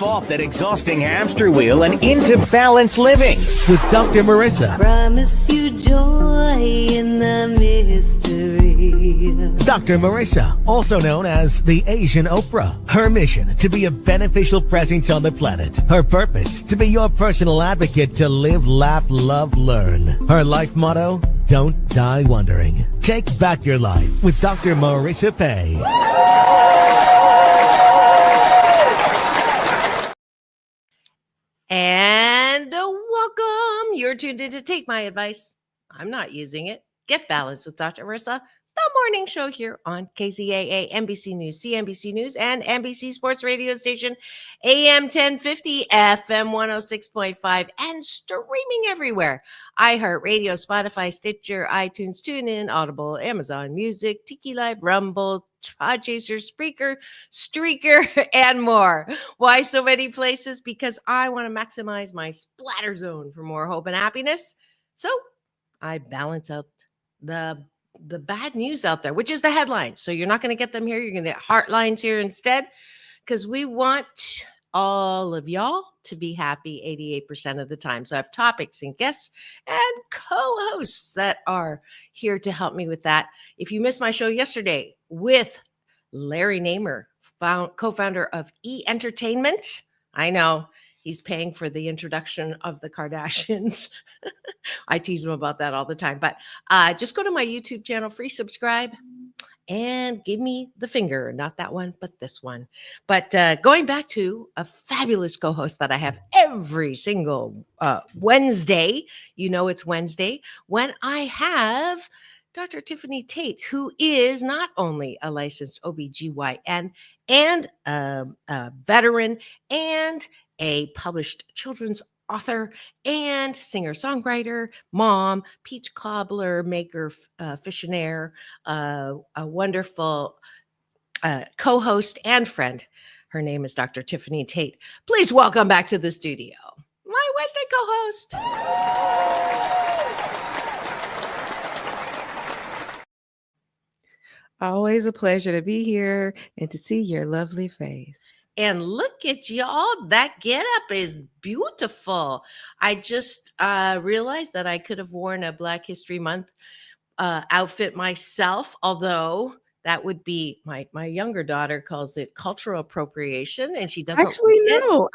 Get off that exhausting hamster wheel and into balanced living with Dr. Marissa. Promise you joy in the mystery. Dr. Marissa, also known as the Asian Oprah. Her mission, to be a beneficial presence on the planet. Her purpose, to be your personal advocate to live, laugh, love, learn. Her life motto, don't die wondering. Take back your life with Dr. Marissa Pay. And welcome. You're tuned in to Take My Advice. I'm not using it. Get Balanced with Dr. Marissa, the morning show here on KZAA, NBC News, CNBC News, and NBC Sports Radio Station, AM 1050, FM 106.5, and streaming everywhere. iHeartRadio, Spotify, Stitcher, iTunes, TuneIn, Audible, Amazon Music, Tiki Live, Rumble, Podchaser, Spreaker, Streaker, and more. Why so many places? Because I want to maximize my splatter zone for more hope and happiness. So I balance out the bad news out there, which is the headlines. So you're not going to get them here. You're going to get heartlines here instead, because we want all of y'all to be happy 88% of the time. So I have topics and guests and co-hosts that are here to help me with that. If you missed my show yesterday with Larry Namer, co-founder of E-Entertainment, I know he's paying for the introduction of the Kardashians. I tease him about that all the time. But just go to my YouTube channel, free subscribe, and give me the finger. Not that one, but this one. But going back to a fabulous co-host that I have every single Wednesday. You know it's Wednesday when I have Dr. Tiffanie Tate, who is not only a licensed OBGYN and a veteran and a published children's author and singer-songwriter, mom, peach cobbler, maker, fictionaire, a wonderful co-host and friend. Her name is Dr. Tiffanie Tate. Please welcome back to the studio my Wednesday co-host. Always a pleasure to be here and to see your lovely face. And look at y'all. That get up is beautiful. I just realized that I could have worn a Black History Month outfit myself, although that would be my younger daughter calls it cultural appropriation, and she doesn't Actually, like it. no,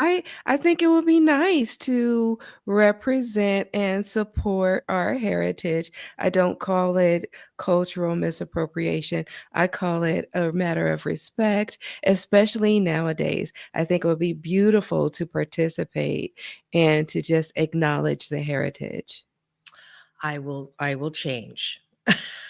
I think it would be nice to represent and support our heritage. I don't call it cultural misappropriation. I call it a matter of respect, especially nowadays. I think it would be beautiful to participate and to just acknowledge the heritage. I will change.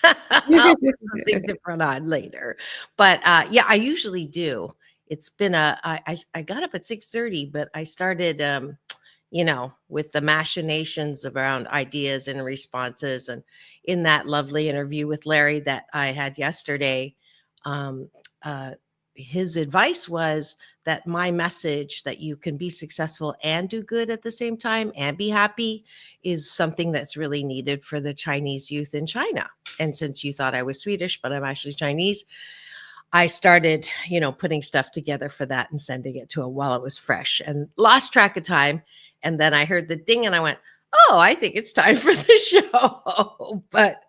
I'll put something different on later. But yeah, I usually do. It's been I got up at 6:30, but I started with the machinations around ideas and responses. And in that lovely interview with Larry that I had yesterday, his advice was that my message that you can be successful and do good at the same time and be happy is something that's really needed for the Chinese youth in China. And since you thought I was Swedish, but I'm actually Chinese, I started, putting stuff together for that and sending it to him while it was fresh and lost track of time. And then I heard the ding and I went, oh, I think it's time for the show. But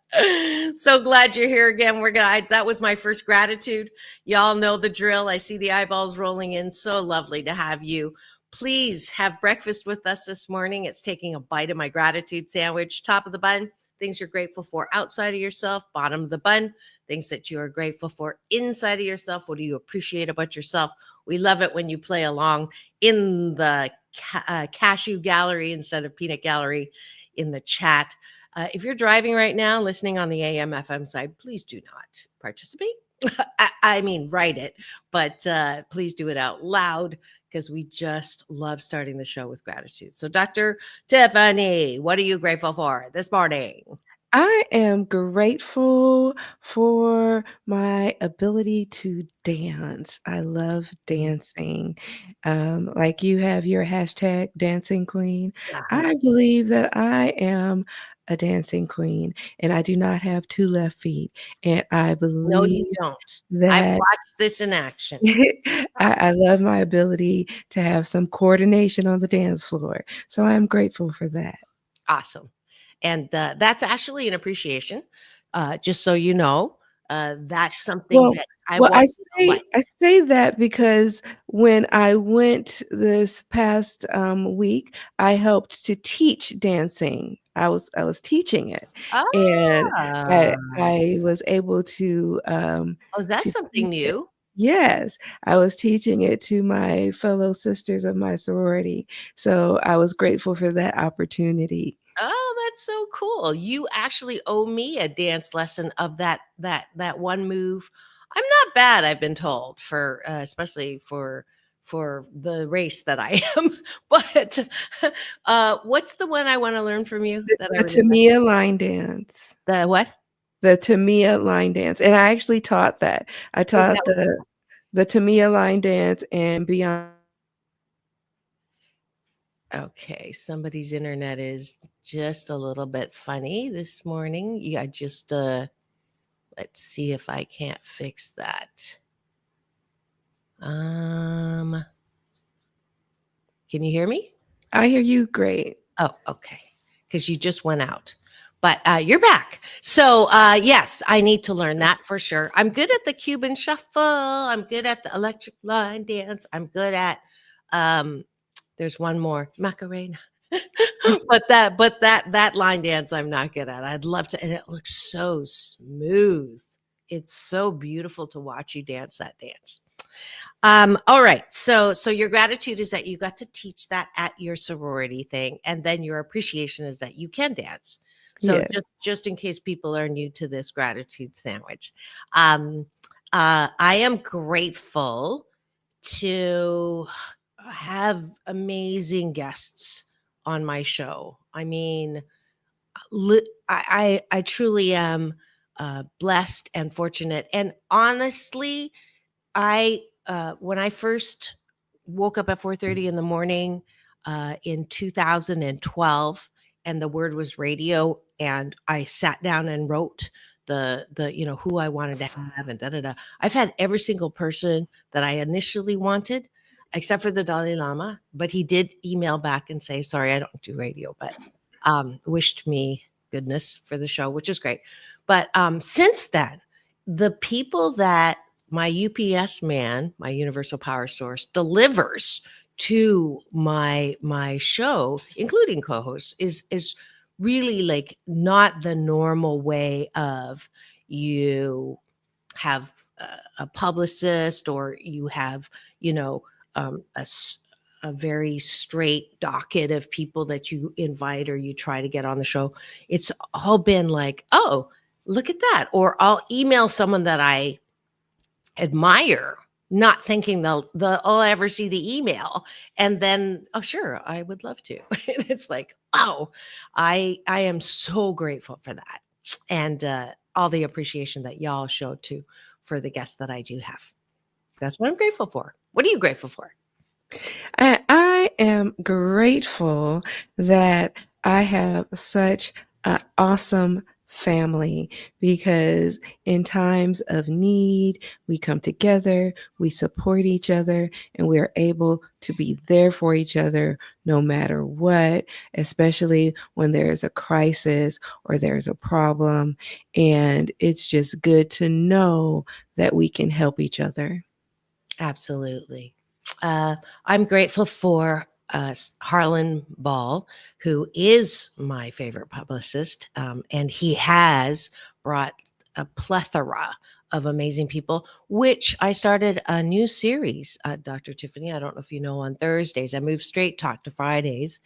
so glad you're here again. That was my first gratitude. Y'all know the drill. I see the eyeballs rolling in. So lovely to have you. Please have breakfast with us this morning. It's taking a bite of my gratitude sandwich. Top of the bun, things you're grateful for outside of yourself. Bottom of the bun, things that you are grateful for inside of yourself. What do you appreciate about yourself? We love it when you play along in the cashew gallery instead of peanut gallery in the chat. If you're driving right now, listening on the AM FM side, please do not participate. I mean, write it, but please do it out loud because we just love starting the show with gratitude. So Dr. Tiffanie, what are you grateful for this morning? I am grateful for my ability to dance. I love dancing. Like you have your hashtag dancing queen. Uh-huh. I believe that I am a dancing queen, and I do not have two left feet. And I No, you believe don't. I've that watched this in action. I love my ability to have some coordination on the dance floor. So I'm grateful for that. Awesome. And that's actually an appreciation. Just so you know, that's something Well that I well, want you to know. What? I say that because when I went this past, week, I helped to teach dancing. I was teaching it, and Ah, I was able oh, that's to something teach it. new. Yes, I was teaching it to my fellow sisters of my sorority, so I was grateful for that opportunity. Oh, that's so cool. You actually owe me a dance lesson of that one move. I'm not bad, I've been told, for especially for the race that I am. But what's the one I want to learn from you that I The really like? Tamia line dance. The what? The Tamia line dance, and I actually taught that. I Is that taught the Tamia line dance and beyond. okay? Somebody's internet is just a little bit funny this morning. Yeah, I just let's see if I can't fix that. Um, can you hear me? I hear you great. Oh, okay. Because you just went out. But you're back. So, yes, I need to learn that for sure. I'm good at the Cuban shuffle. I'm good at the electric line dance. I'm good at, um, there's one more, Macarena. but that line dance I'm not good at. I'd love to, and it looks so smooth. It's so beautiful to watch you dance that dance. All right. So your gratitude is that you got to teach that at your sorority thing, and then your appreciation is that you can dance. So Yeah. just in case people are new to this gratitude sandwich, um, I am grateful to have amazing guests on my show. I mean, I truly am blessed and fortunate, and honestly, I when I first woke up at 4:30 in the morning in 2012, and the word was radio, and I sat down and wrote the who I wanted to have and da da da. I've had every single person that I initially wanted, except for the Dalai Lama, but he did email back and say, "Sorry, I don't do radio," but wished me goodness for the show, which is great. But since then, the people that my UPS man, my universal power source, delivers to my show, including co-hosts, is really like not the normal way of you have a publicist, or you have you know a very straight docket of people that you invite or you try to get on the show. It's all been like, oh, look at that, or I'll email someone that I admire, not thinking they'll I'll ever see the email, and then, oh sure, I would love to. And it's like, oh, I am so grateful for that, and all the appreciation that y'all show too for the guests that I do have. That's what I'm grateful for. What are you grateful for? I am grateful that I have such an awesome family because in times of need, we come together, we support each other, and we are able to be there for each other no matter what, especially when there is a crisis or there's a problem. And it's just good to know that we can help each other. Absolutely. I'm grateful for Harlan Ball, who is my favorite publicist, and he has brought a plethora of amazing people, which I started a new series, Dr. Tiffany. I don't know if you know, on Thursdays. I moved Straight Talk to Fridays.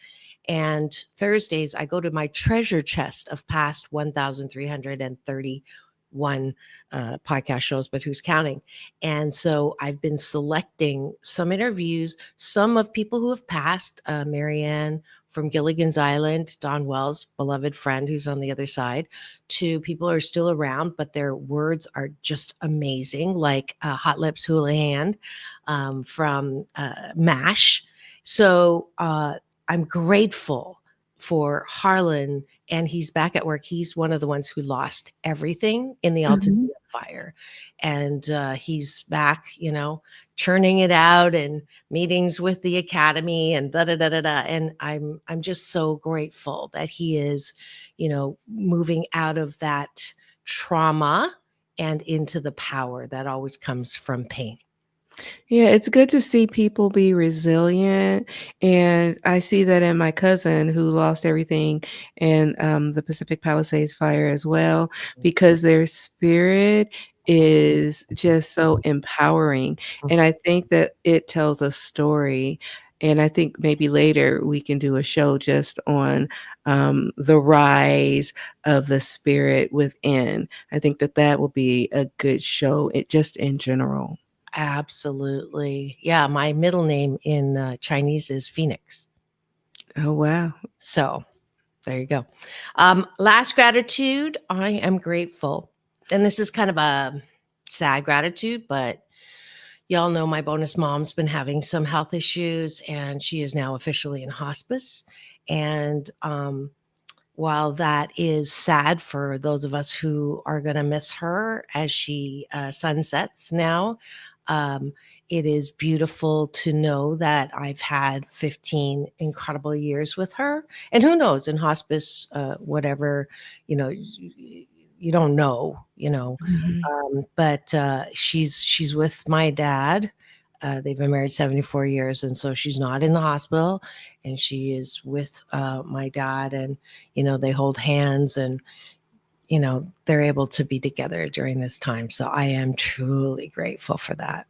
And Thursdays, I go to my treasure chest of past 1,331 podcast shows, but who's counting? And so I've been selecting some interviews, some of people who have passed, Marianne from Gilligan's Island, Don Wells, beloved friend who's on the other side, to people who are still around, but their words are just amazing, like Hot Lips Houlihan from MASH. So I'm grateful for Harlan, and he's back at work. He's one of the ones who lost everything in the Altadena fire, and he's back, churning it out and meetings with the academy and da da da da da. And I'm just so grateful that he is, moving out of that trauma and into the power that always comes from pain. Yeah, it's good to see people be resilient. And I see that in my cousin who lost everything in the Pacific Palisades fire as well, because their spirit is just so empowering. And I think that it tells a story. And I think maybe later we can do a show just on the rise of the spirit within. I think that that will be a good show, just in general. Absolutely. Yeah, my middle name in Chinese is Phoenix. Oh, wow. So there you go. Last gratitude. I am grateful. And this is kind of a sad gratitude, but y'all know my bonus mom's been having some health issues and she is now officially in hospice. And while that is sad for those of us who are going to miss her as she sunsets now, it is beautiful to know that I've had 15 incredible years with her. And who knows, in hospice, whatever, you don't know, but she's with my dad. They've been married 74 years. And so she's not in the hospital and she is with my dad, and, they hold hands and, they're able to be together during this time. So I am truly grateful for that.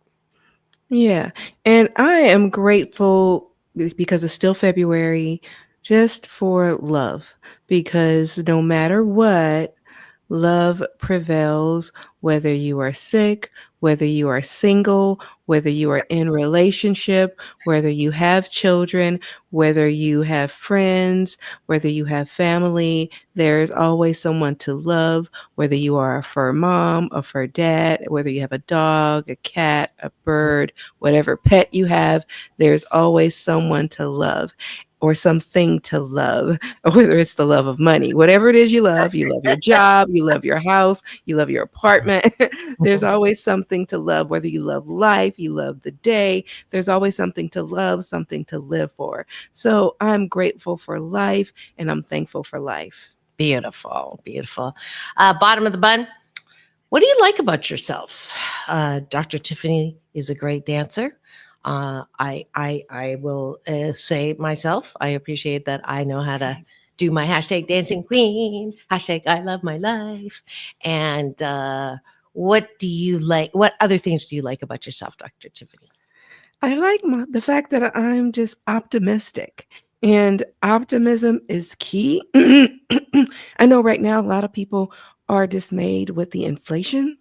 Yeah. And I am grateful because it's still February, just for love, because no matter what, love prevails, whether you are sick, whether you are single, whether you are in relationship, whether you have children, whether you have friends, whether you have family, there's always someone to love, whether you are a fur mom, a fur dad, whether you have a dog, a cat, a bird, whatever pet you have, there's always someone to love or something to love, whether it's the love of money, whatever it is you love your job, you love your house, you love your apartment. There's always something to love, whether you love life, you love the day, there's always something to love, something to live for. So I'm grateful for life and I'm thankful for life. Beautiful, beautiful. Bottom of the bun. What do you like about yourself? Dr. Tiffanie is a great dancer. I will say myself, I appreciate that I know how to do my hashtag dancing queen, hashtag I love my life. And what do you like? What other things do you like about yourself, Dr. Tiffanie? I like the fact that I'm just optimistic, and optimism is key. I know right now a lot of people are dismayed with the inflation,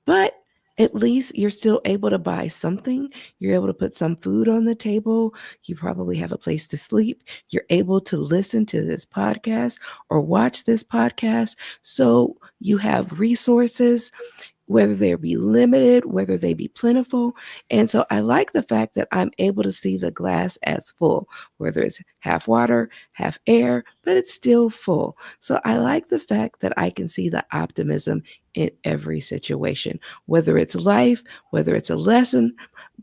but at least you're still able to buy something. You're able to put some food on the table. You probably have a place to sleep. You're able to listen to this podcast or watch this podcast. So you have resources, whether they be limited, whether they be plentiful. And so I like the fact that I'm able to see the glass as full, whether it's half water, half air, but it's still full. So I like the fact that I can see the optimism in every situation, whether it's life, whether it's a lesson,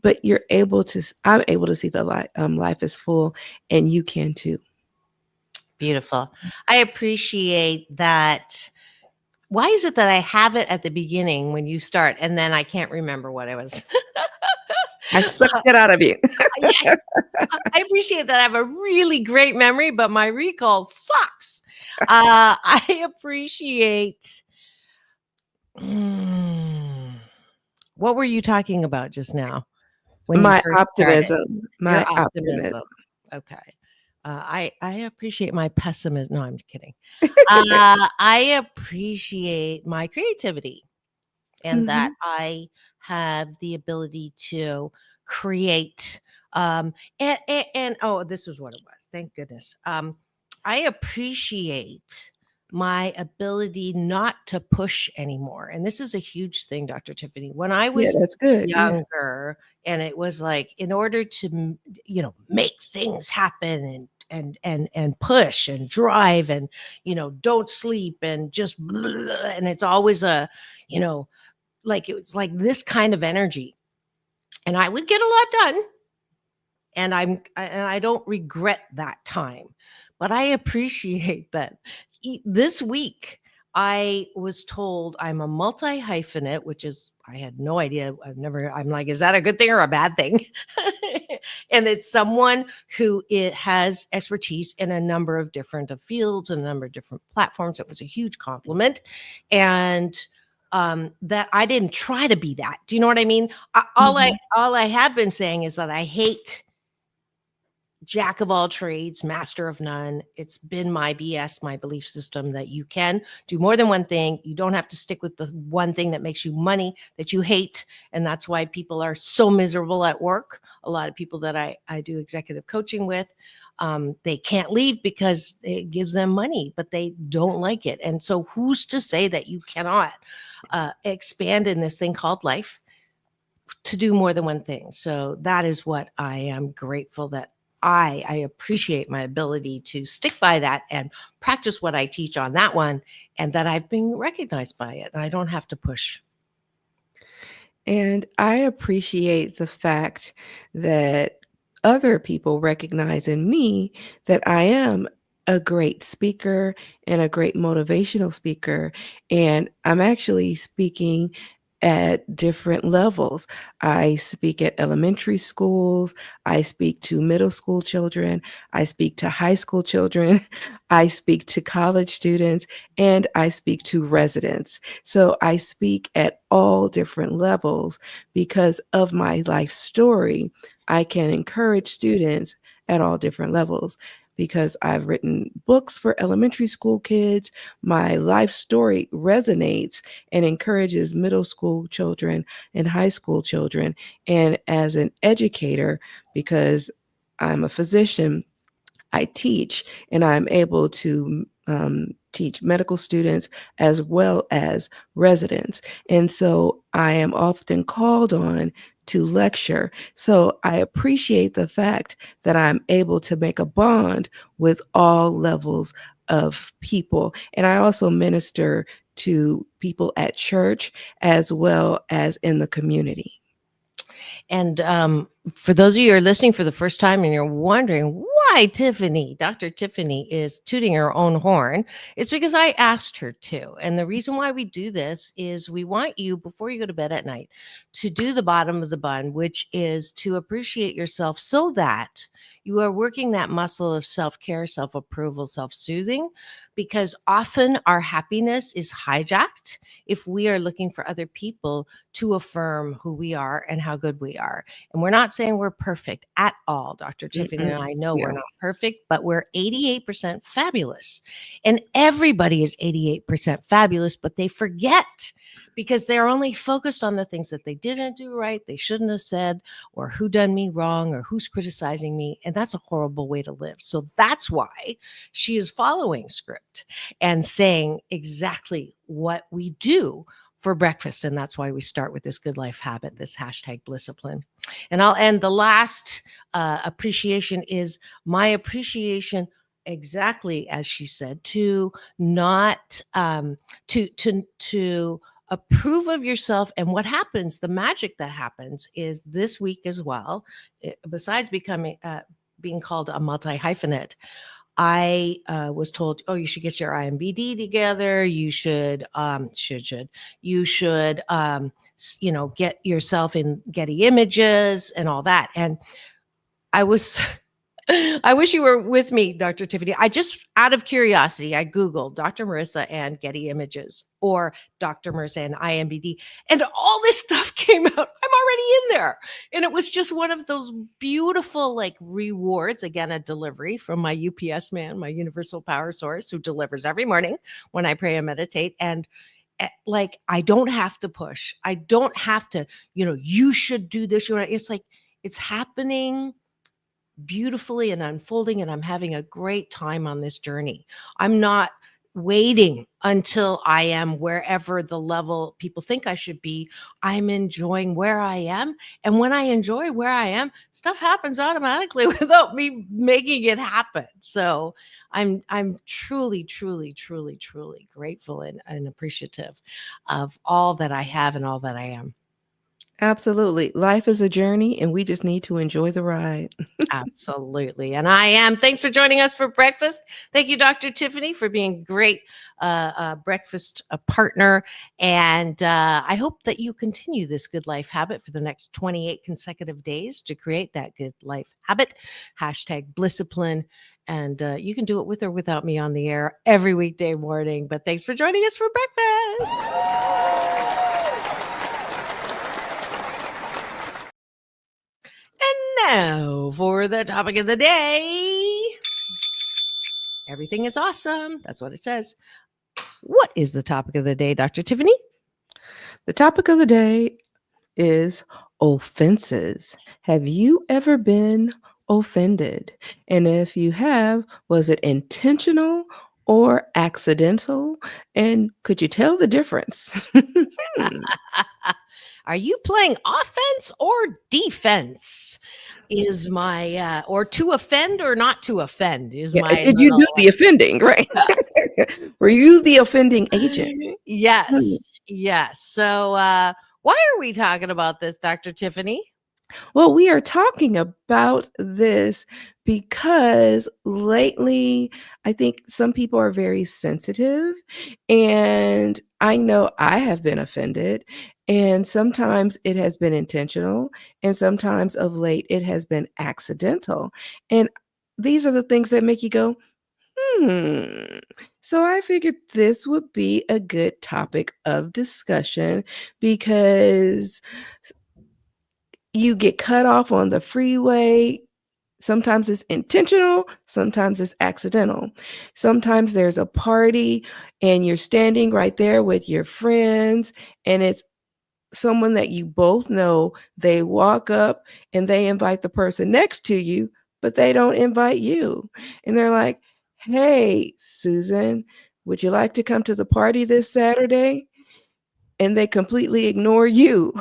but I'm able to see the life is full, and you can too. Beautiful. I appreciate that. Why is it that I have it at the beginning when you start and then I can't remember what I was? I sucked it out of you. I appreciate that I have a really great memory, but my recall sucks. I appreciate. What were you talking about just now? When My you first optimism. started? My Your optimism. Okay. I appreciate my pessimism. No, I'm kidding. I appreciate my creativity and that I have the ability to create. And oh, this is what it was. Thank goodness. I appreciate my ability not to push anymore. And this is a huge thing, Dr. Tiffanie. When I Yeah, was that's good. Yeah. younger, and it was like, in order to, make things happen and and push and drive and, don't sleep and just, and it's always you know, it's like this kind of energy. And I would get a lot done, and I don't regret that time, but I appreciate that. This week I was told I'm a multi hyphenate, which is, I had no idea. I'm like, is that a good thing or a bad thing? And it's someone who it has expertise in a number of different fields and a number of different platforms. It was a huge compliment. And that I didn't try to be that. Do you know what I mean? Mhm. All I have been saying is that I hate jack of all trades, master of none. It's been my BS, my belief system, that you can do more than one thing. You don't have to stick with the one thing that makes you money that you hate. And that's why people are so miserable at work. A lot of people that I do executive coaching with, they can't leave because it gives them money, but they don't like it. And so who's to say that you cannot expand in this thing called life to do more than one thing? So that is what I am grateful that I appreciate my ability to stick by that and practice what I teach on that one, and that I've been recognized by it and I don't have to push. And I appreciate the fact that other people recognize in me that I am a great speaker and a great motivational speaker. And I'm actually speaking at different levels. I speak at elementary schools, I speak to middle school children, I speak to high school children, I speak to college students, and I speak to residents. So I speak at all different levels because of my life story. I can encourage students at all different levels because I've written books for elementary school kids. My life story resonates and encourages middle school children and high school children. And as an educator, because I'm a physician, I teach, and I'm able to teach medical students as well as residents. And so I am often called on to lecture. So I appreciate the fact that I'm able to make a bond with all levels of people. And I also minister to people at church as well as in the community. And for those of you who are listening for the first time and you're wondering why Dr. Tiffanie is tooting her own horn, it's because I asked her to. And the reason why we do this is we want you, before you go to bed at night, to do the bottom of the bun, which is to appreciate yourself so that you are working that muscle of self-care, self-approval, self-soothing, because often our happiness is hijacked if we are looking for other people to affirm who we are and how good we are. And we're not saying we're perfect at all. Dr. Tiffany and I know we're Yeah. not perfect, but we're 88% fabulous. And everybody is 88% fabulous, but they forget because they're only focused on the things that they didn't do right, they shouldn't have said, or who done me wrong, or who's criticizing me. And that's a horrible way to live. So that's why she is following script and saying exactly what we do for breakfast. And that's why we start with this good life habit, this hashtag Blisscipline. And I'll end. The last appreciation is my appreciation, exactly as she said, to not to approve of yourself. And what happens, the magic that happens is this week as well, besides becoming being called a multi hyphenate, I was told, oh, you should get your IMBD together. You should, you should, get yourself in Getty Images and all that. And I was, I wish you were with me, Dr. Tiffany. I just, out of curiosity, I Googled Dr. Marissa and Getty Images, or Dr. Marissa and IMBD, and all this stuff came out. I'm already in there. And it was just one of those beautiful, like, rewards. Again, a delivery from my UPS man, my universal power source, who delivers every morning when I pray and meditate. And like, I don't have to push. I don't have to, you should do this. It's like, it's happening beautifully and unfolding, and I'm having a great time on this journey. I'm not waiting until I am wherever the level people think I should be. I'm enjoying where I am. And when I enjoy where I am, stuff happens automatically without me making it happen. So I'm truly, truly, truly, truly grateful and appreciative of all that I have and all that I am. Absolutely. Life is a journey, and we just need to enjoy the ride. Absolutely. And I am. Thanks for joining us for breakfast. Thank you, Dr. Tiffany, for being great breakfast partner. And I hope that you continue this good life habit for the next 28 consecutive days to create that good life habit. Hashtag Blisscipline. And you can do it with or without me on the air every weekday morning. But thanks for joining us for breakfast. Now for the topic of the day. Everything is awesome. That's what it says. What is the topic of the day, Dr. Tiffany? The topic of the day is offenses. Have you ever been offended? And if you have, was it intentional or accidental? And could you tell the difference? Are you playing offense or defense? Is my or to offend or not to offend is Yeah, my did you do little the offending, right? Were you the offending agent? yes, yes. So why are we talking about this, Dr. Tiffany? Well, we are talking about this because lately I think some people are very sensitive, and I know I have been offended, and sometimes it has been intentional, and sometimes of late it has been accidental. And these are the things that make you go, hmm. So I figured this would be a good topic of discussion because you get cut off on the freeway. Sometimes it's intentional, sometimes it's accidental. Sometimes there's a party and you're standing right there with your friends, and it's someone that you both know. They walk up and they invite the person next to you, but they don't invite you. And they're like, "Hey, Susan, would you like to come to the party this Saturday?" And they completely ignore you.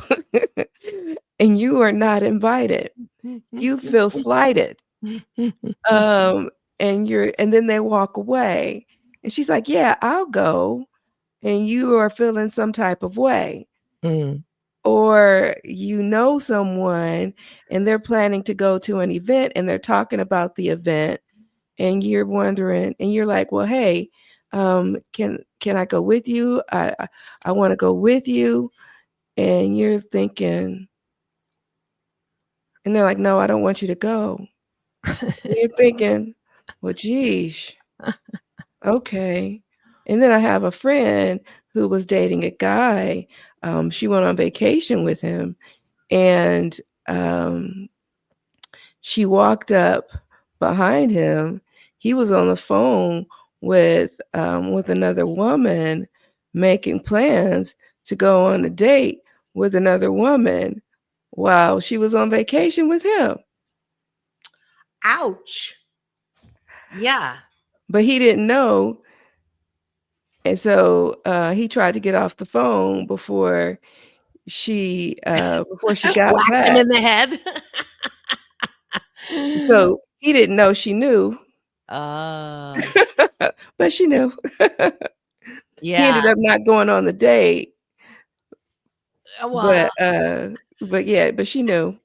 And you are not invited. You feel slighted. Um, and then they walk away. And she's like, "Yeah, I'll go." And you are feeling some type of way. Mm. Or you know someone and they're planning to go to an event and they're talking about the event, and you're wondering, and you're like, "Well, hey, can I go with you? I want to go with you." And you're thinking, and they're like, "No, I don't want you to go." And you're thinking, "Well, geez, okay." And then I have a friend who was dating a guy. She went on vacation with him, and she walked up behind him. He was on the phone with another woman, making plans to go on a date with another woman while she was on vacation with him. Ouch. Yeah. But he didn't know. And so he tried to get off the phone before she got Whacked him back. in the head. So he didn't know she knew. Oh, But she knew. He yeah. ended up not going on the date, Well, but yeah, but she knew.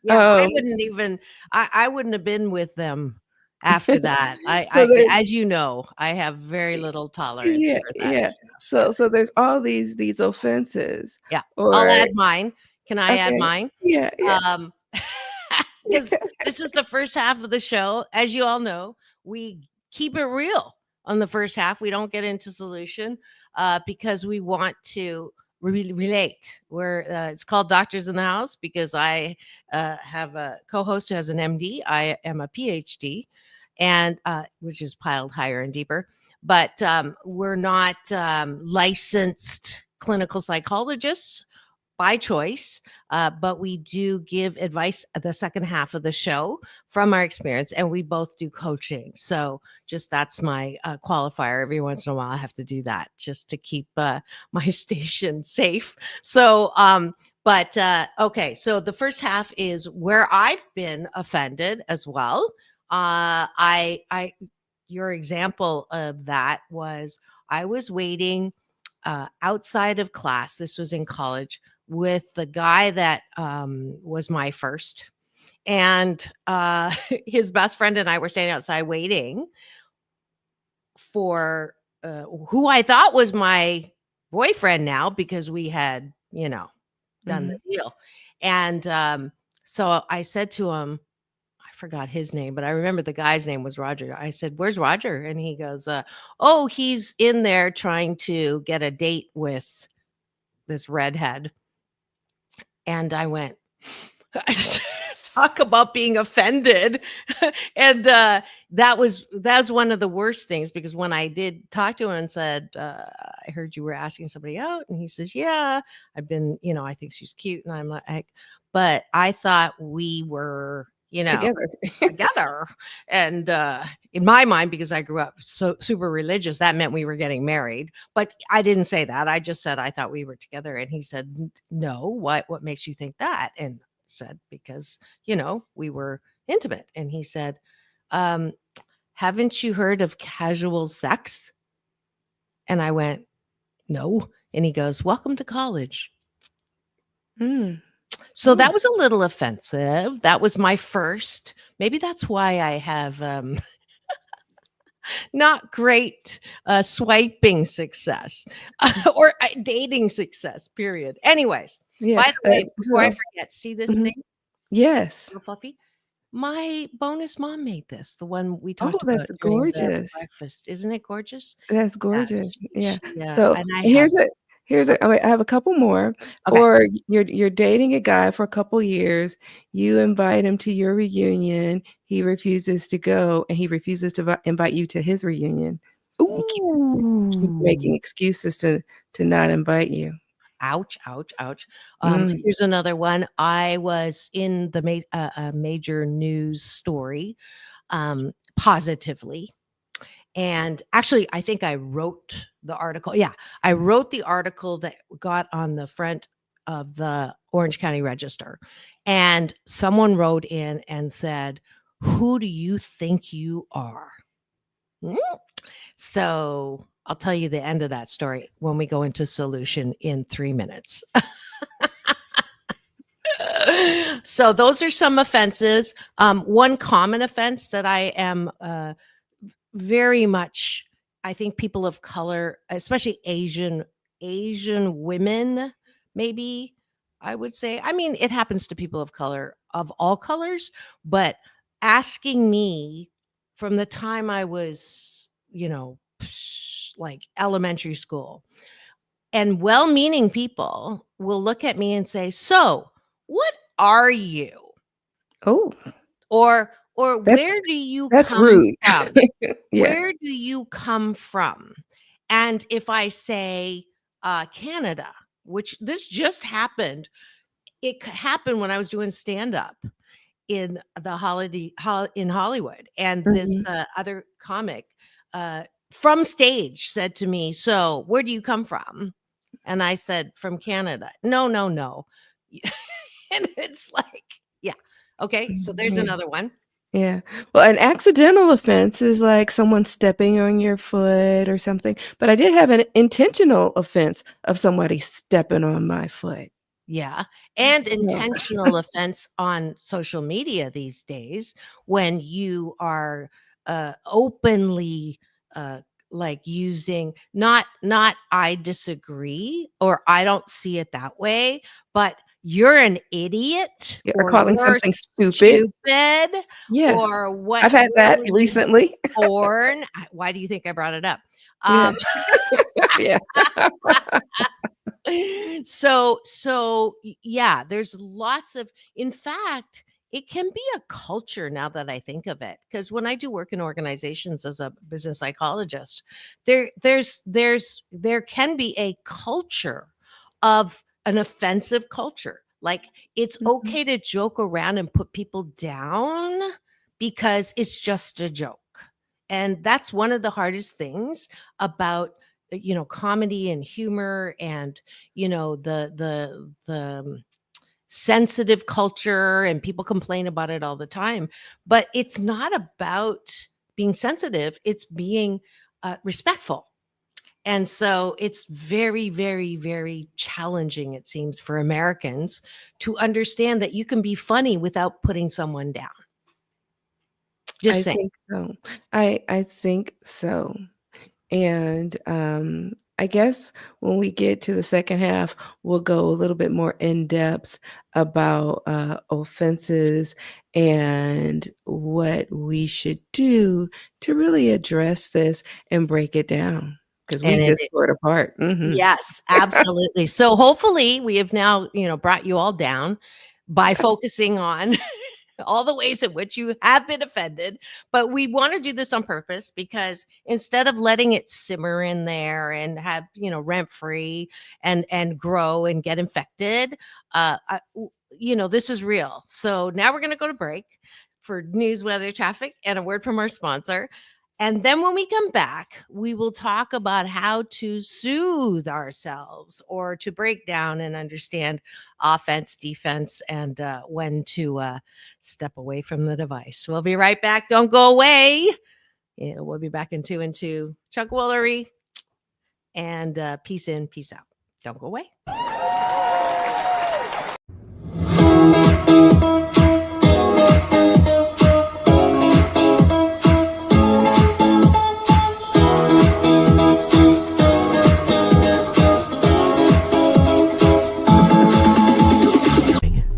yeah, I Um, wouldn't even I wouldn't have been with them after that. so there's As you know, I have very little tolerance yeah, for that yeah. stuff. So there's all these offenses Yeah. I'll or add mine. Can I add okay. mine? Yeah, yeah. Um, because this is the first half of the show. As you all know, we keep it real on the first half. We don't get into solution because we want to relate. It's called Doctors in the House because I have a co-host who has an MD. I am a PhD, and which is piled higher and deeper. But we're not licensed clinical psychologists by choice, but we do give advice at the second half of the show from our experience, and we both do coaching. So just that's my qualifier. Every once in a while, I have to do that just to keep my station safe. So, okay. So the first half is where I've been offended as well. Your example of that was I was waiting outside of class. This was in college with the guy that was my first. And his best friend and I were standing outside waiting for who I thought was my boyfriend now because we had, done the deal. And so I said to him, I forgot his name, but I remember the guy's name was Roger. I said, "Where's Roger?" And he goes, "Oh, he's in there trying to get a date with this redhead." And I went, talk about being offended. And that's one of the worst things, because when I did talk to him and said, I heard you were asking somebody out, and he says, yeah, I've been, I think she's cute. And I'm like, but I thought we were, together. And in my mind, because I grew up so super religious, that meant we were getting married. But I didn't say that. I just said I thought we were together. And he said, no, what makes you think that? And said, because we were intimate. And he said, haven't you heard of casual sex? And I went, no. And he goes, welcome to college. So that was a little offensive. That was my first. Maybe that's why I have not great swiping success or dating success, period. Anyways, by the way, before I forget, see this thing? Yes. Little fluffy. My bonus mom made this, the one we talked about that's during the gorgeous. breakfast. Isn't it gorgeous? That's gorgeous. Yeah. Yeah. So And I I have a couple more. Okay. Or you're dating a guy for a couple years. You invite him to your reunion. He refuses to go, and he refuses to invite you to his reunion. He keeps making excuses to not invite you. Ouch, ouch, ouch. Here's another one. I was in the major news story, positively. And actually, I think I wrote the article. Yeah, I wrote the article that got on the front of the Orange County Register. And someone wrote in and said, who do you think you are? So I'll tell you the end of that story when we go into solution in 3 minutes. So those are some offenses. One common offense that I am very much, I think people of color, especially Asian women, maybe I would say, I mean, it happens to people of color of all colors, but asking me from the time I was, like elementary school, and well-meaning people will look at me and say, so what are you? Oh, or where do you that's come rude. from? Yeah. Where do you come from? And if I say Canada, which this just happened, it happened when I was doing stand-up in the in Hollywood. And this other comic from stage said to me, so where do you come from? And I said, from Canada. No. And it's like, yeah. Okay. So there's another one. Yeah. Well, an accidental offense is like someone stepping on your foot or something. But I did have an intentional offense of somebody stepping on my foot. Yeah. And intentional offense on social media these days, when you are openly like using not I disagree or I don't see it that way, but you're an idiot, or calling something stupid. Yes. Or what? I've had that recently. Porn. Why do you think I brought it up? Yeah. So yeah, there's lots of, in fact, it can be a culture now that I think of it, because when I do work in organizations as a business psychologist, there can be a culture of an offensive culture. Like it's okay to joke around and put people down because it's just a joke. And that's one of the hardest things about comedy and humor and the sensitive culture, and people complain about it all the time, but it's not about being sensitive, it's being respectful. And so it's very, very, very challenging, it seems, for Americans to understand that you can be funny without putting someone down. Just I saying. think so. I think so. And I guess when we get to the second half, we'll go a little bit more in depth about offenses and what we should do to really address this and break it down because we And just tore it apart. yes, absolutely. So hopefully we have now, brought you all down by focusing on all the ways in which you have been offended. But we want to do this on purpose because instead of letting it simmer in there and have, rent free and grow and get infected, this is real. So now we're going to go to break for news, weather, traffic, and a word from our sponsor. And then when we come back, we will talk about how to soothe ourselves or to break down and understand offense, defense, and when to step away from the device. We'll be right back. Don't go away. We'll be back in 2 and 2. Chuck Woolery and peace in, peace out. Don't go away.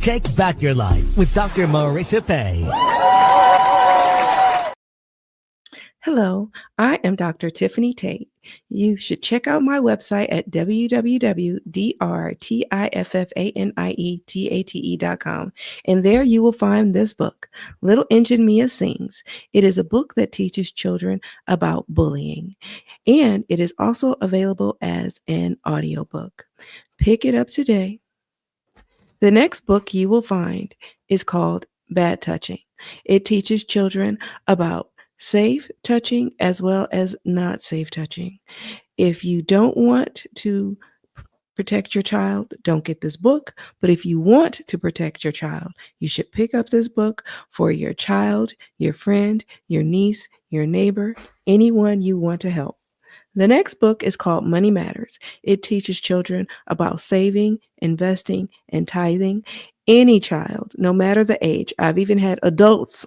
Take back your life with Dr. Marissa Pay. Hello, I am Dr. Tiffanie Tate. You should check out my website at www.drtiffanietate.com. And there you will find this book, Little Engine Mia Sings. It is a book that teaches children about bullying. And it is also available as an audiobook. Pick it up today. The next book you will find is called Bad Touching. It teaches children about safe touching as well as not safe touching. If you don't want to protect your child, don't get this book. But if you want to protect your child, you should pick up this book for your child, your friend, your niece, your neighbor, anyone you want to help. The next book is called Money Matters. It teaches children about saving, investing, and tithing. Any child, no matter the age, I've even had adults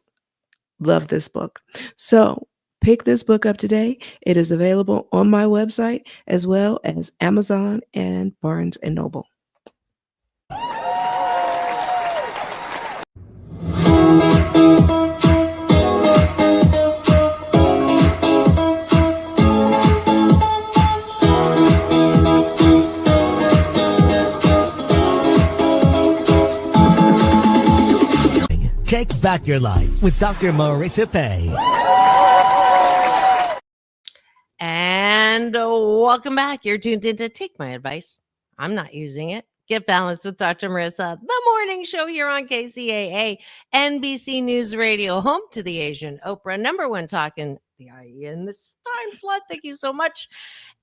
love this book. So pick this book up today. It is available on my website as well as Amazon and Barnes & Noble. Take back your life with Dr. Marissa Pay. And welcome back. You're tuned in to Take My Advice. I'm not using it. Get Balanced with Dr. Marissa, the morning show here on KCAA, NBC News Radio, home to the Asian Oprah, number one talking the IE in this time slot. Thank you so much.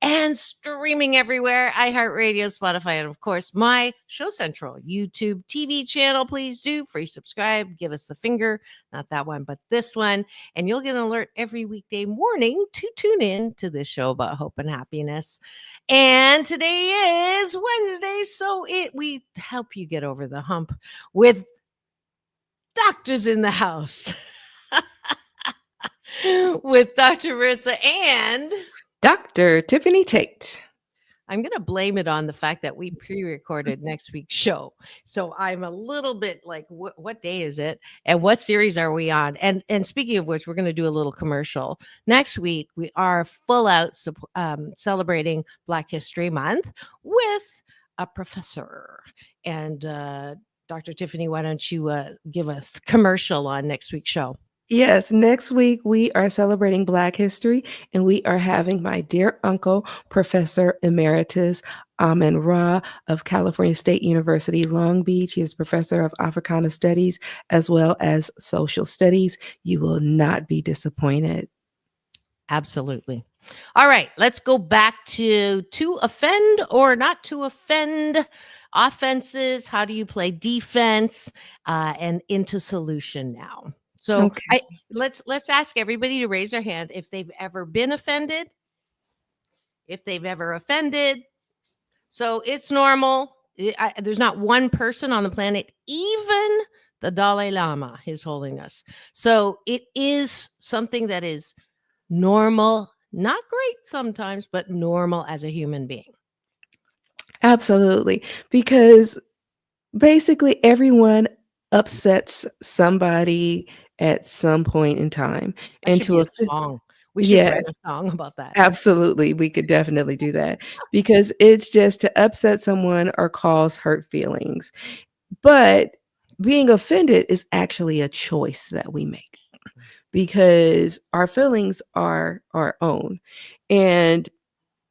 And streaming everywhere, iHeartRadio, Spotify, and of course, my Show Central YouTube TV channel. Please do free subscribe. Give us the finger, not that one, but this one. And you'll get an alert every weekday morning to tune in to this show about hope and happiness. And today is Wednesday, so we help you get over the hump with doctors in the house with Dr. Marissa and Dr. Tiffanie Tate. I'm going to blame it on the fact that we pre-recorded next week's show. So I'm a little bit like, what day is it? And what series are we on? And speaking of which, we're going to do a little commercial. Next week, we are full out celebrating Black History Month with a professor. And Dr. Tiffanie, why don't you give us commercial on next week's show? Yes, next week we are celebrating Black History, and we are having my dear uncle, Professor Emeritus Amin Ra of California State University, Long Beach. He is professor of Africana Studies as well as Social Studies. You will not be disappointed. Absolutely. All right, let's go back to offend or not to offend offenses. How do you play defense and into solution now? So Okay. let's ask everybody to raise their hand if they've ever been offended, if they've ever offended. So it's normal. There's not one person on the planet, even the Dalai Lama, His Holiness. So it is something that is normal, not great sometimes, but normal as a human being. Absolutely. Because basically everyone upsets somebody at some point in time. That And should be to a a song. We should write yes, a song about that. absolutely. We could definitely do that because it's just to upset someone or cause hurt feelings. But being offended is actually a choice that we make because our feelings are our own. And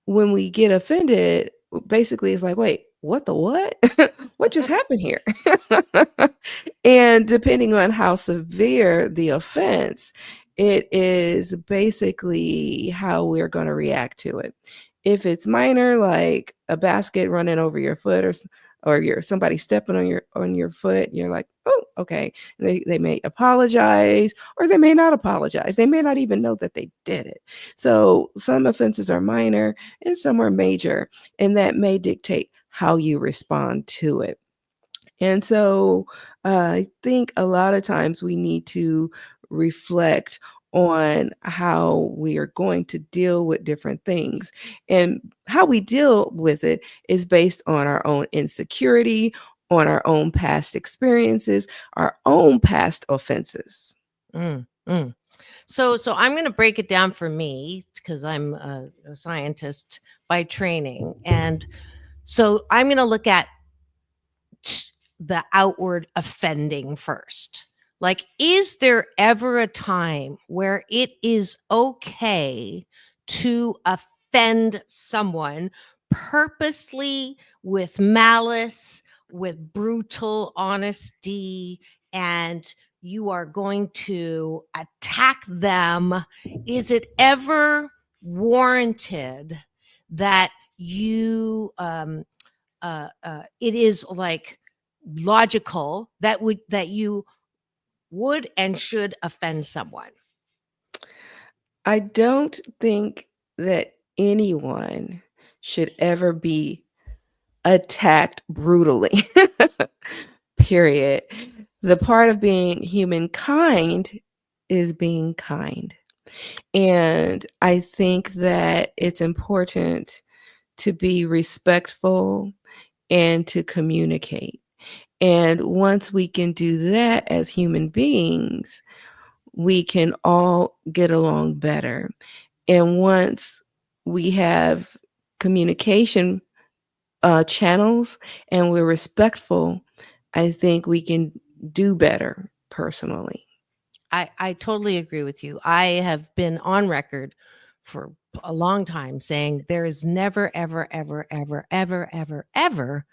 when we get offended, basically it's like, wait, what the what? What just happened here? And depending on how severe the offense, it is basically how we're going to react to it. If it's minor, like a basket running over your foot or you're somebody stepping on your foot, you're like, oh, okay. They may apologize or they may not apologize. They may not even know that they did it. So some offenses are minor and some are major, and that may dictate how you respond to it. And so I think a lot of times we need to reflect on how we are going to deal with different things. And how we deal with it is based on our own insecurity, on our own past experiences, our own past offenses. Mm, mm. So I'm going to break it down for me because I'm a scientist by training, and so I'm going to look at the outward offending first. Like, is there ever a time where it is okay to offend someone purposely, with malice, with brutal honesty, and you are going to attack them? Is it ever warranted that you it is like logical that you would and should offend someone? I don't think that anyone should ever be attacked brutally. Period. The part of being humankind is being kind. And I think that it's important to be respectful and to communicate. And once we can do that as human beings, we can all get along better. And once we have communication channels and we're respectful, I think we can do better personally. I totally agree with you. I have been on record for a long time saying there is never, ever, ever, ever, ever, ever, ever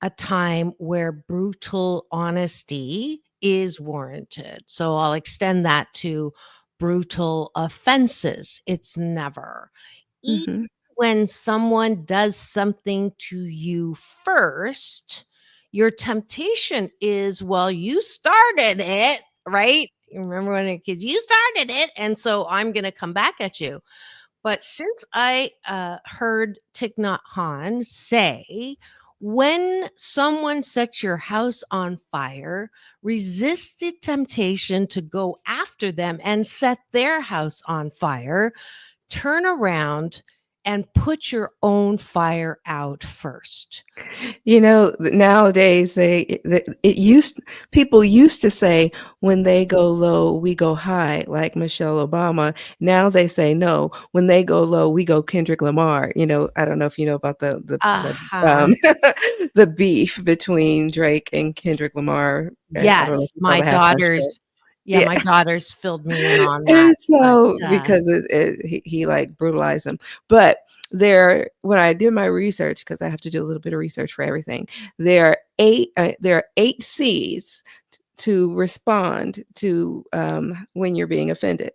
a time where brutal honesty is warranted. So I'll extend that to brutal offenses. It's never. Even Mhm. when someone does something to you first, your temptation is, well, you started it, right? You remember when a kid, you started it. And so I'm going to come back at you. But since I heard Thich Nhat Hanh say, when someone sets your house on fire, resist the temptation to go after them and set their house on fire. Turn around and put your own fire out first. Nowadays it used people used to say when they go low, we go high, like Michelle Obama. Now they say no, when they go low, we go Kendrick Lamar. I don't know if you know about the Uh-huh. the beef between Drake and Kendrick Lamar. I don't know if Yes, you saw my the halftime show. daughters Yeah, my daughters filled me in on that, And so but, because he like brutalized them. But when I did my research, because I have to do a little bit of research for everything, there are 8 C's to respond to when you're being offended.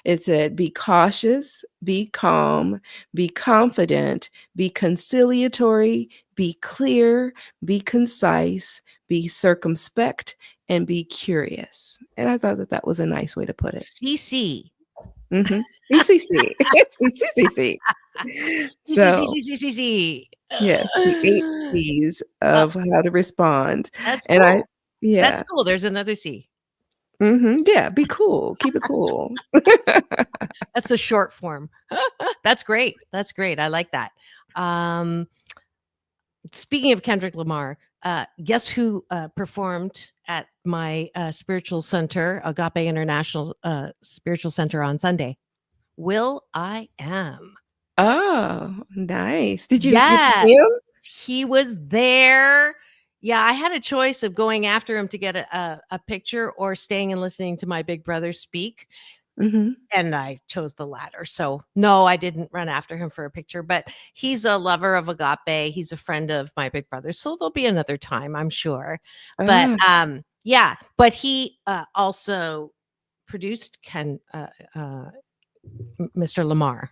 It said, be cautious, be calm, be confident, be conciliatory, be clear, be concise, be circumspect, and be curious. And I thought that that was a nice way to put it. CC. Mhm. CCC. CCCC. So, CC. yes, the 8 C's Oh, of how to respond. that's And I cool. That's yeah. cool. There's another C. Yeah, be cool. Keep it cool. That's the short form. That's great. That's great. I like that. Um, Speaking of Kendrick Lamar, guess who performed at my spiritual center, Agape International Spiritual Center on Sunday? Will I Am. Oh, nice. Did you get to Yes, see him? he was there. Yeah, I had a choice of going after him to get a picture or staying and listening to my big brother speak. Mhm. And I chose the latter. So no, I didn't run after him for a picture, but he's a lover of agape. He's a friend of my big brother. So there'll be another time, I'm sure. But Ah. yeah, but he also produced Mr. Lamar.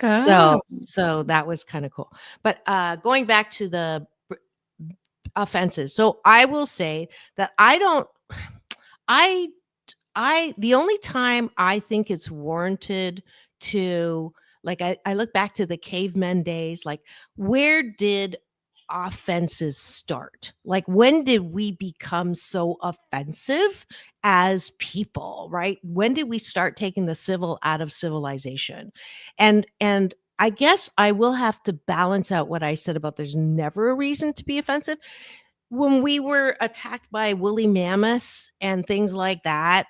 Oh. So that was kind of cool. But going back to the offenses. So I will say that I don't I the only time I think it's warranted to, like, I look back to the cavemen days, like, where did offenses start? Like, when did we become so offensive as people, right? When did we start taking the civil out of civilization? And I guess I will have to balance out what I said about there's never a reason to be offensive. When we were attacked by woolly mammoths and things like that,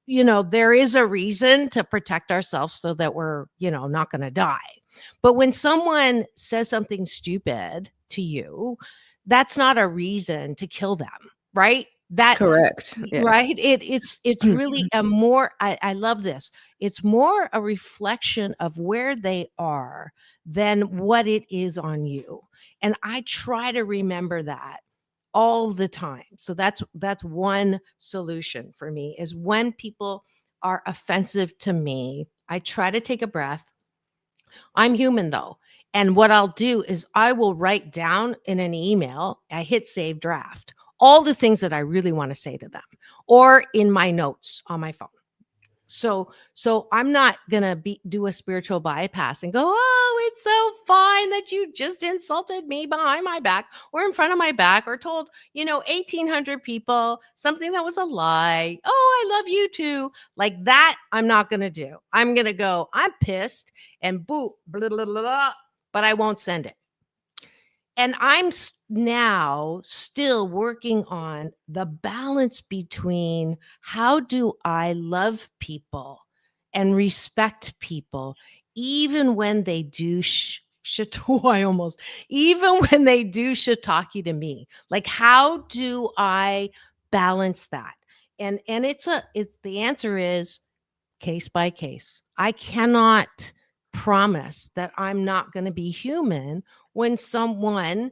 there is a reason to protect ourselves so that we're, not going to die. But when someone says something stupid to you, that's not a reason to kill them, right? Correct. Yes. Right. It's really a more, I love this. It's more a reflection of where they are than what it is on you. And I try to remember that all the time. So that's one solution for me, is when people are offensive to me, I try to take a breath. I'm human though. And what I'll do is I will write down in an email, I hit save draft, all the things that I really want to say to them, or in my notes on my phone. So I'm not gonna do a spiritual bypass and go, oh, it's so fine that you just insulted me behind my back or in front of my back, or told 1,800 people something that was a lie. Oh, I love you too. Like that, I'm not gonna do. I'm gonna go, I'm pissed and boo, blah, blah, blah, blah, but I won't send it. And I'm now still working on the balance between how do I love people and respect people, even when they do even when they do shiitake to me. Like, how do I balance that? And it's the answer is case by case. I cannot promise that I'm not going to be human when someone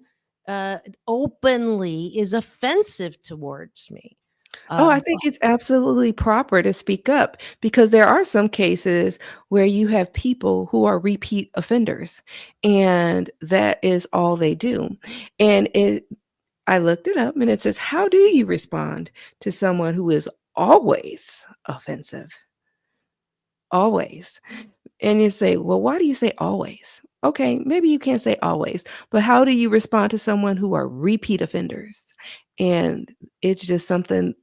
openly is offensive towards me. Oh, I Um, think it's absolutely proper to speak up, because there are some cases where you have people who are repeat offenders, and that is all they do. And I looked it up and it says, how do you respond to someone who is always offensive? Always. And you say, well, why do you say always? Okay, maybe you can't say always, but how do you respond to someone who are repeat offenders? And it's just something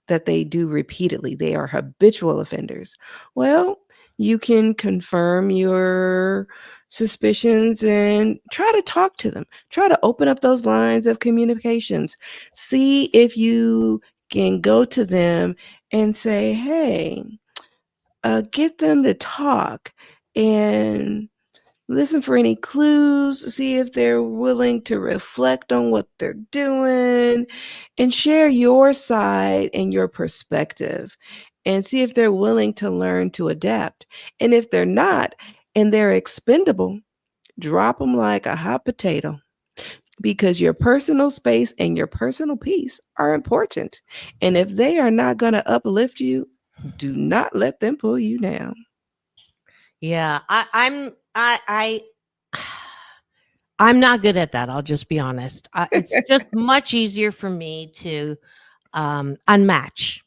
that they do repeatedly. They are habitual offenders. Well, you can confirm your suspicions and try to talk to them. Try to open up those lines of communications. See if you can go to them and say, hey, get them to talk and Listen for any clues, see if they're willing to reflect on what they're doing, and share your side and your perspective, and see if they're willing to learn to adapt. And if they're not, and they're expendable, drop them like a hot potato, because your personal space and your personal peace are important. And if they are not going to uplift you, do not let them pull you down. Yeah, I'm not good at that. I'll just be honest. It's just much easier for me to unmatch.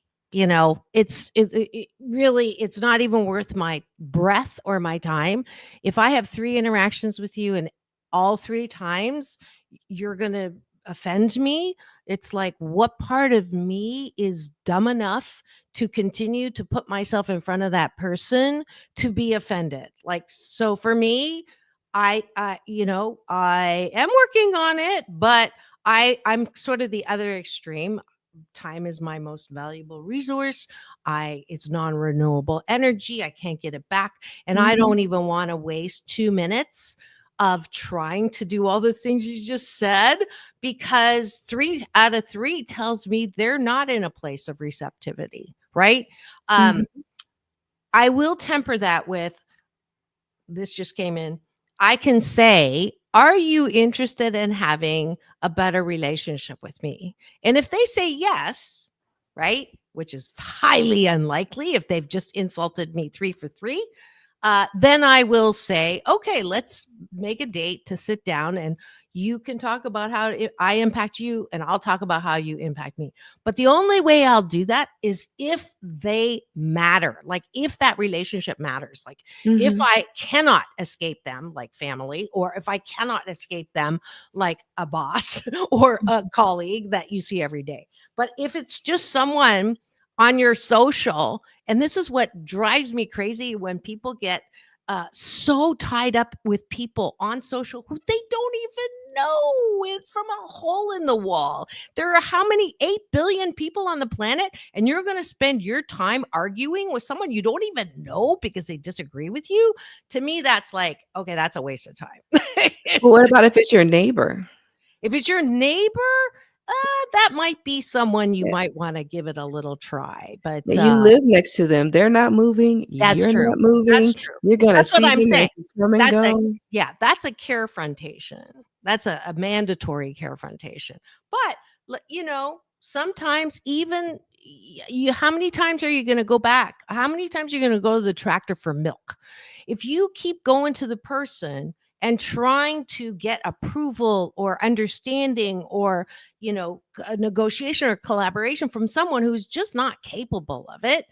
Really, it's not even worth my breath or my time. If I have 3 interactions with you and all 3 times you're going to offend me, it's like, what part of me is dumb enough to continue to put myself in front of that person to be offended? Like, so for me, I am working on it, but I'm sort of the other extreme. Time is my most valuable resource. It's non-renewable energy. I can't get it back. And I Mhm. don't even want to waste 2 minutes of trying to do all the things you just said, because 3 out of 3 tells me they're not in a place of receptivity, right? Um, Mhm. I will temper that with, this just came in. I can say, are you interested in having a better relationship with me? And if they say yes, right, which is highly unlikely if they've just insulted me 3 for 3, then I will say, okay, let's make a date to sit down and you can talk about how I impact you and I'll talk about how you impact me. But the only way I'll do that is if they matter, like if that relationship matters, like if Mhm. I cannot escape them, like family, or if I cannot escape them, like a boss or a colleague that you see every day. But if it's just someone on your social, and this is what drives me crazy when people get so tied up with people on social who they don't even know it from a hole in the wall. There are how many 8 billion people on the planet, and you're going to spend your time arguing with someone you don't even know because they disagree with you? To me, that's like, okay, that's a waste of time. Well, It's- what about if it's your neighbor? if it's your neighbor, that might be someone you Yeah. might want to give it a little try. But Now you live next to them. They're not moving. that's You're true. not That's moving. true. You're gonna That's what see I'm them as saying. you come and That's a go. Yeah, that's a carefrontation. That's a mandatory carefrontation. But sometimes even you, how many times are you going to go back? How many times are you going to go to the tractor for milk? If you keep going to the person and trying to get approval or understanding or a negotiation or collaboration from someone who's just not capable of it,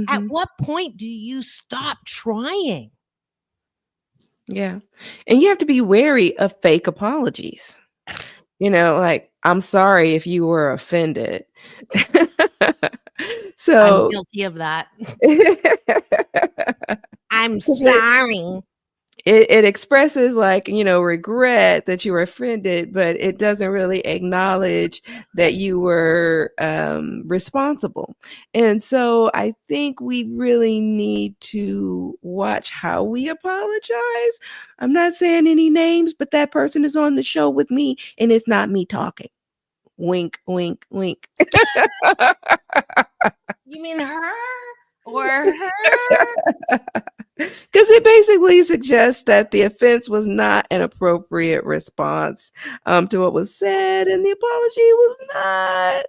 at Mhm. what point do you stop trying? Yeah. And you have to be wary of fake apologies. Like, "I'm sorry if you were offended." I'm So guilty of that. 'cause I'm it sorry. it expresses, like, regret that you were offended, but it doesn't really acknowledge that you were, responsible. And so I think we really need to watch how we apologize. I'm not saying any names, but that person is on the show with me, and it's not me talking. Wink, wink, wink. You mean her or her? Because it basically suggests that the offense was not an appropriate response to what was said, and the apology was not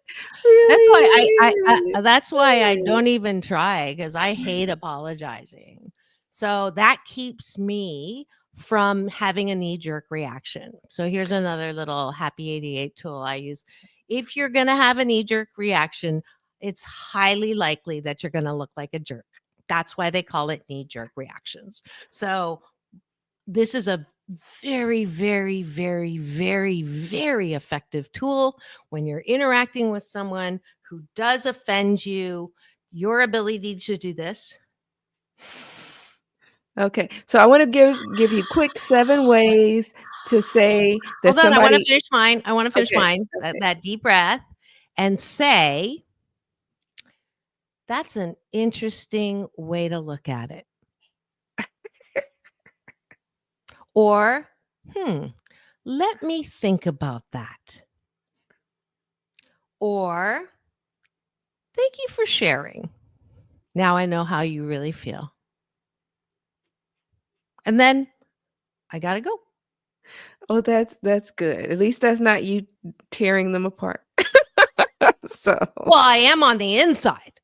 That's why really that's why I good. don't even try, because I hate apologizing. So that keeps me from having a knee-jerk reaction. So here's another little happy 88 tool I use. If you're gonna have a knee-jerk reaction, it's highly likely that you're gonna look like a jerk. That's why they call it knee-jerk reactions. So this is a very, very, very, very, very effective tool when you're interacting with someone who does offend you. Your ability to do this. Okay, so I want to give you quick 7 ways to say that Hold on, I want to somebody. finish mine. I want to finish Okay, mine. That, okay. that deep breath and say, that's an interesting way to look at it. Or, let me think about that. Or, thank you for sharing. Now I know how you really feel. And then I got to go. Oh, that's good. At least that's not you tearing them apart. So, Well, I am on the inside.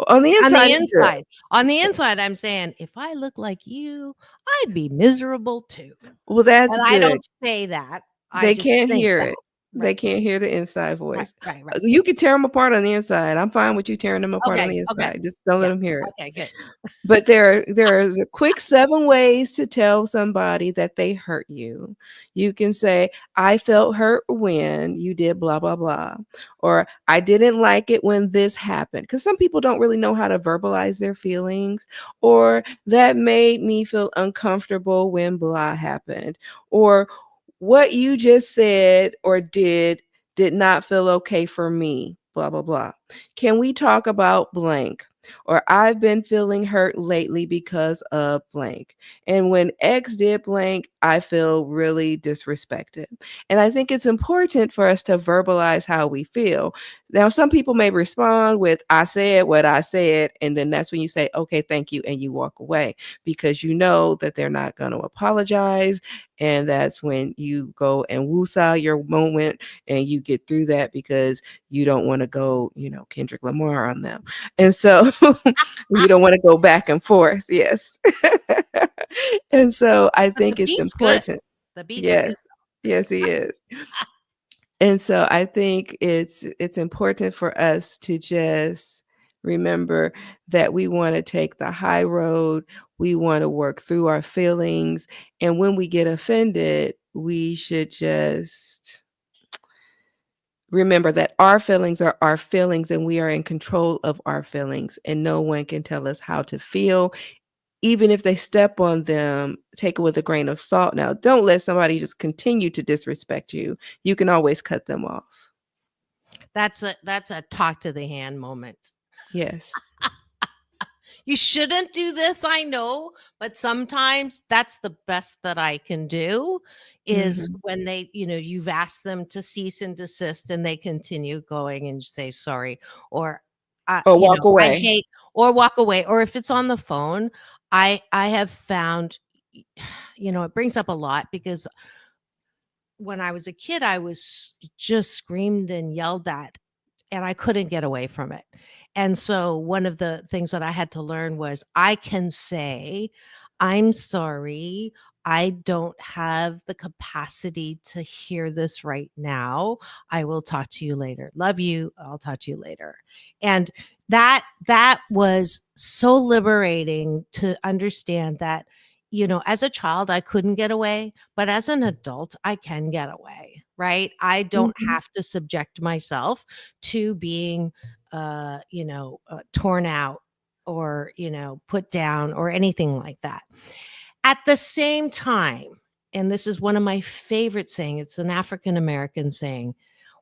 on the On inside the is good. inside. On the inside, I'm saying, if I look like you, I'd be miserable too. Well, that's And I good. don't say that. I They just can't think hear that. it. They Right. can't hear the inside Right. voice. Right. Right. You can tear them apart on the inside. I'm fine with you tearing them apart on Okay. the Okay. inside. Just don't let Yeah. them hear it. Okay. Good. But there's a quick 7 ways to tell somebody that they hurt you. You can say, "I felt hurt when you did blah blah blah," or "I didn't like it when this happened." Because some people don't really know how to verbalize their feelings, or "That made me feel uncomfortable when blah happened," or "What you just said or did not feel okay for me, blah blah blah. Can we talk about blank?" Or "I've been feeling hurt lately because of blank. And when X did blank, I feel really disrespected." And I think it's important for us to verbalize how we feel. Now, some people may respond with, "I said what I said." And then that's when you say, "Okay, thank you." And you walk away because you know that they're not going to apologize. And that's when you go and woosah your moment and you get through that because you don't want to go, Kendrick Lamar on them. And so you don't want to go back and forth. Yes. And so I But the think it's beat's good. important. The beat's good. Yes. Yes, he is. And so I think it's important for us to just remember that we want to take the high road. We want to work through our feelings. And when we get offended, we should just remember that our feelings are our feelings and we are in control of our feelings. And no one can tell us how to feel. Even if they step on them, take it with a grain of salt. Now, don't let somebody just continue to disrespect you. You can always cut them off. That's a talk to the hand moment. Yes. You shouldn't do this, I know, but sometimes that's the best that I can do is Mhm. when you've asked them to cease and desist and they continue going and you say sorry or Or walk I away. hate or walk away or if it's on the phone, I have found it brings up a lot because when I was a kid I was just screamed and yelled at and I couldn't get away from it. And so one of the things that I had to learn was I can say, "I'm sorry. I don't have the capacity to hear this right now. I will talk to you later. Love you. I'll talk to you later." And that was so liberating to understand that as a child I couldn't get away, but as an adult I can get away, right? I don't Mhm. have to subject myself to being torn out or put down or anything like that. At the same time, and this is one of my favorite saying, it's an African American saying,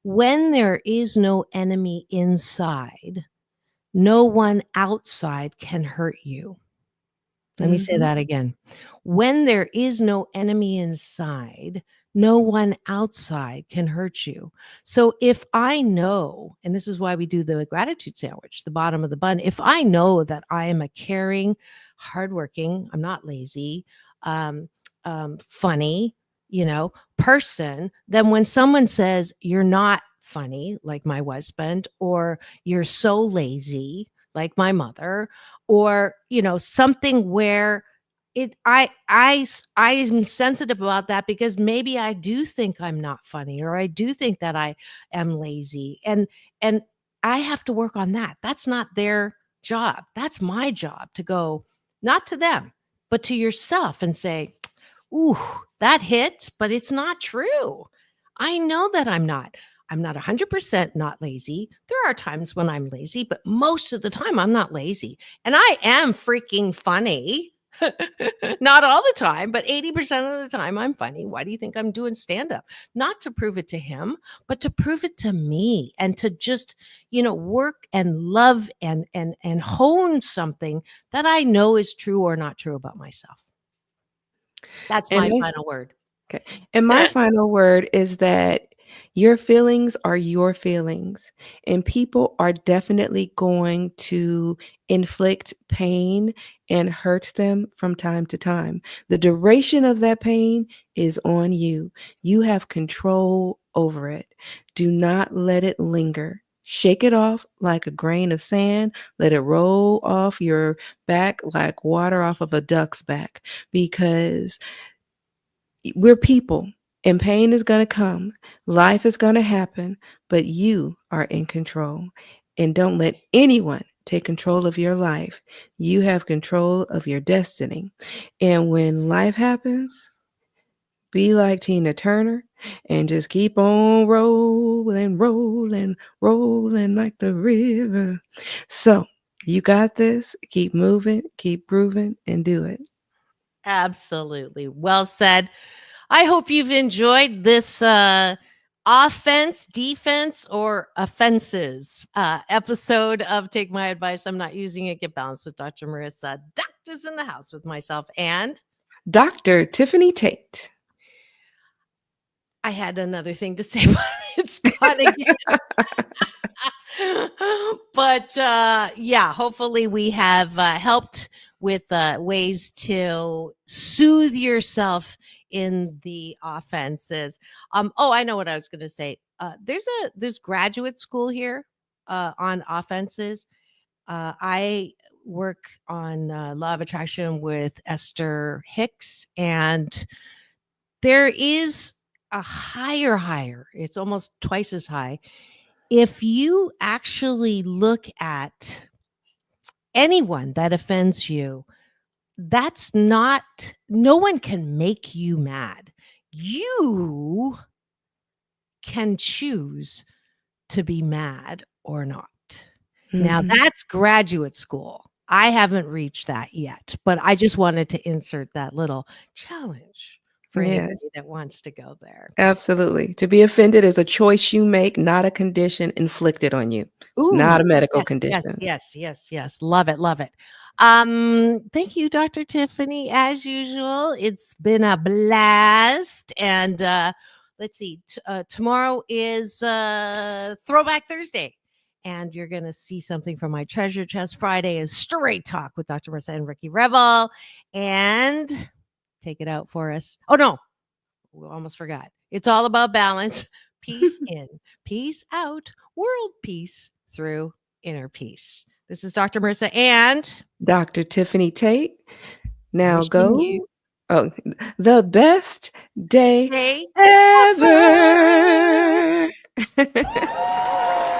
when there is no enemy inside, no one outside can hurt you. Let me say Mhm. that again. When there is no enemy inside, no one outside can hurt you. So if I know, and this is why we do the gratitude sandwich, the bottom of the bun, if I know that I am a caring, hardworking, I'm not lazy, um, funny, person, then when someone says you're not funny, like my husband, or you're so lazy, like my mother, or something where I'm sensitive about that because maybe I do think I'm not funny or I do think that I am lazy and I have to work on that. That's not their job. That's my job to go not to them but to yourself and say, "Ooh, that hit, but it's not true. I know that I'm not 100% not lazy. There are times when I'm lazy, but most of the time I'm not lazy. And I am freaking funny." Not all the time, but 80% of the time I'm funny. Why do you think I'm doing stand up? Not to prove it to him, but to prove it to me and to just, work and love and hone something that I know is true or not true about myself. That's And my my final word. Okay. And my final word is that your feelings are your feelings, and people are definitely going to inflict pain and hurt them from time to time. The duration of that pain is on you. You have control over it. Do not let it linger. Shake it off like a grain of sand. Let it roll off your back like water off of a duck's back, because we're people and pain is going to come. Life is going to happen, but you are in control. And don't let anyone take control of your life. You have control of your destiny. And when life happens, be like Tina Turner and just keep on rolling, rolling, rolling like the river. So you got this. Keep moving, keep grooving, and do it. Absolutely. Well said. I hope you've enjoyed this offense, defense, or offenses episode of Take My Advice. I'm not using it. Get balanced with Dr. Marissa. Doctors in the house with myself. And Dr. Tiffanie Tate. I had another thing to say, but it's gone again. But yeah, hopefully we have helped with ways to soothe yourself in the offenses. Oh, I know what I was going to say. There's graduate school here on offenses. I work on law of attraction with Esther Hicks, and there is a higher. It's almost twice as high. If you actually look at anyone that offends you, that's not, no one can make you mad. You can choose to be mad or not. Now, that's graduate school. I haven't reached that yet, but I just wanted to insert that little challenge for anybody Yes, that wants to go there. absolutely. To be offended is a choice you make, not a condition inflicted on you. It's not Ooh, a medical yes. condition. Love it, love it. Thank you, Dr. Tiffany. As usual, it's been a blast. And let's see, tomorrow is Throwback Thursday. And you're going to see something from my treasure chest. Friday is Straight Talk with Dr. Marissa and Ricky Revel. And take it out for us. Oh, no, we almost forgot. It's all about balance. Peace in, peace out, world peace through inner peace. This is Dr. Marissa and Dr. Tiffany Tate. Now wishing you go. Oh, the best day day ever. ever.